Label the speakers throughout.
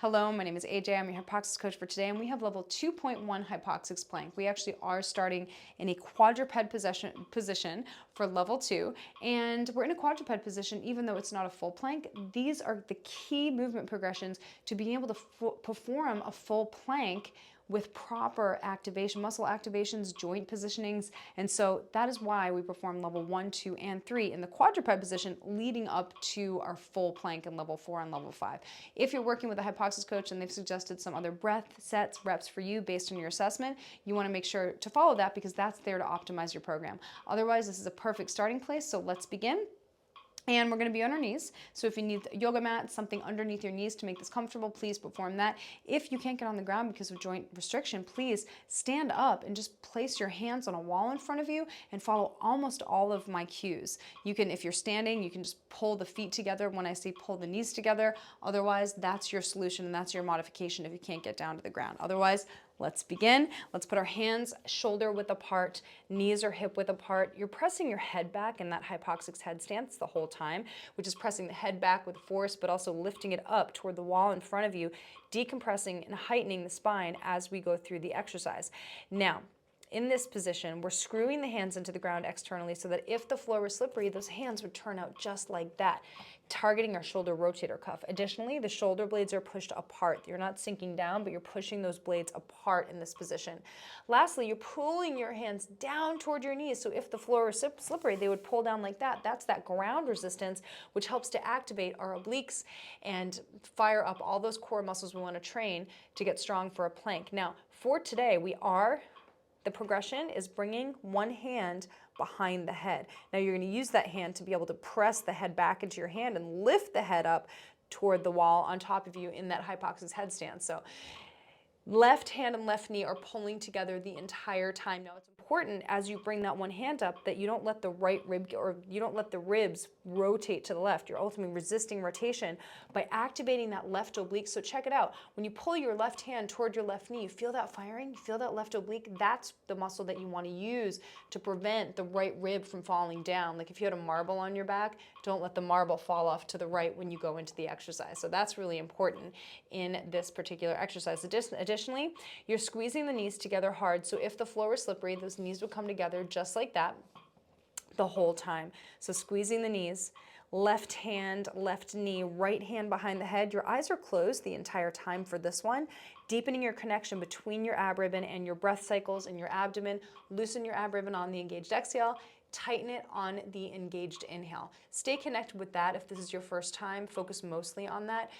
Speaker 1: Hello, my name is AJ. I'm your HYPOXiX coach for today, and we have level 2.1 HYPOXiX Plank. We actually are starting in a quadruped position for level 2, and we're in a quadruped position even though it's not a full plank. These are the key movement progressions to being able to perform a full plank with proper activation, muscle activations, joint positionings, and so that is why we perform level 1, 2, and 3 in the quadruped position leading up to our full plank in level 4 and level 5. If you're working with a HYPOXiX coach and they've suggested some other breath sets, reps for you based on your assessment, you want to make sure to follow that because that's there to optimize your program. Otherwise, this is a perfect starting place, so let's begin. And we're going to be on our knees. So if you need a yoga mat, something underneath your knees to make this comfortable, please perform that. If you can't get on the ground because of joint restriction, please stand up and just place your hands on a wall in front of you and follow almost all of my cues. You can, if you're standing, you can just pull the feet together when I say pull the knees together. Otherwise, that's your solution and that's your modification if you can't get down to the ground. Otherwise, let's begin. Let's put our hands shoulder width apart, knees or hip width apart. You're pressing your head back in that HYPOXiX head stance the whole time, which is pressing the head back with force, but also lifting it up toward the wall in front of you, decompressing and heightening the spine as we go through the exercise. Now, in this position, we're screwing the hands into the ground externally so that if the floor was slippery, those hands would turn out just like that, targeting our shoulder rotator cuff. Additionally, the shoulder blades are pushed apart. You're not sinking down, but you're pushing those blades apart in this position. Lastly, you're pulling your hands down toward your knees, so if the floor was slippery, they would pull down like that. That's that ground resistance, which helps to activate our obliques and fire up all those core muscles we want to train to get strong for a plank. Now, for today, the progression is bringing one hand behind the head. Now you're going to use that hand to be able to press the head back into your hand and lift the head up toward the wall on top of you in that HYPOXiX headstand. So left hand and left knee are pulling together the entire time. Now it's important as you bring that one hand up that you don't let the right rib or you don't let the ribs rotate to the left. You're ultimately resisting rotation by activating that left oblique. So check it out. When you pull your left hand toward your left knee, you feel that firing? You feel that left oblique? That's the muscle that you want to use to prevent the right rib from falling down. Like if you had a marble on your back, don't let the marble fall off to the right when you go into the exercise. So that's really important in this particular exercise. Additionally, you're squeezing the knees together hard, so if the floor were slippery, those knees would come together just like that the whole time. So squeezing the knees, left hand, left knee, right hand behind the head. Your eyes are closed the entire time for this one, deepening your connection between your ab ribbon and your breath cycles in your abdomen. Loosen your ab ribbon on the engaged exhale. Tighten it on the engaged inhale. Stay connected with that if this is your first time. Focus mostly on that.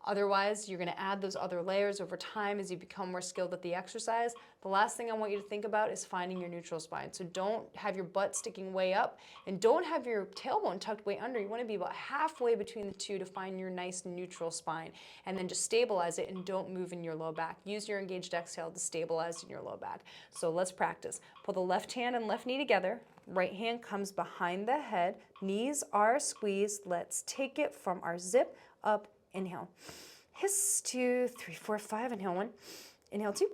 Speaker 1: Otherwise, you're going to add those other layers over time as you become more skilled at the exercise. The last thing I want you to think about is finding your neutral spine. So don't have your butt sticking way up and don't have your tailbone tucked way under. You want to be about halfway between the two to find your nice neutral spine. And then just stabilize it and don't move in your low back. Use your engaged exhale to stabilize in your low back. So let's practice. Pull the left hand and left knee together. Right hand comes behind the head. Knees are squeezed. Let's take it from our zip up. Inhale. Hiss, 2, 3, 4, 5. Inhale 1. Inhale 2.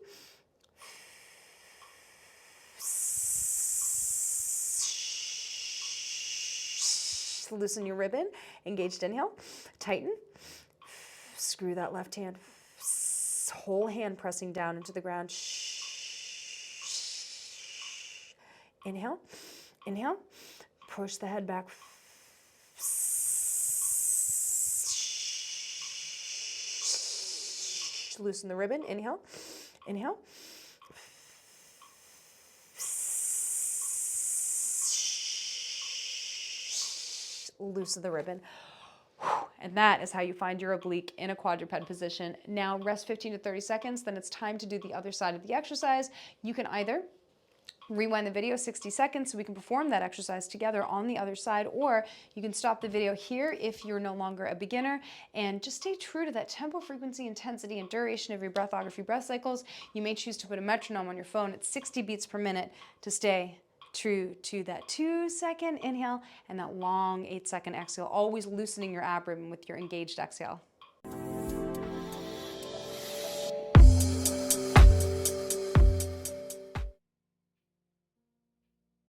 Speaker 1: Loosen your ribbon. Engaged inhale. Tighten. Screw that left hand. Whole hand pressing down into the ground. Inhale. Inhale. Push the head back. Loosen the ribbon. Inhale. Inhale. Loosen the ribbon. And that is how you find your oblique in a quadruped position. Now rest 15 to 30 seconds. Then it's time to do the other side of the exercise. You can either rewind the video 60 seconds so we can perform that exercise together on the other side, or you can stop the video here if you're no longer a beginner and just stay true to that tempo, frequency, intensity, and duration of your breathography breath cycles. You may choose to put a metronome on your phone at 60 beats per minute to stay true to that 2-second inhale and that long 8-second exhale, always loosening your ab ribbon with your engaged exhale.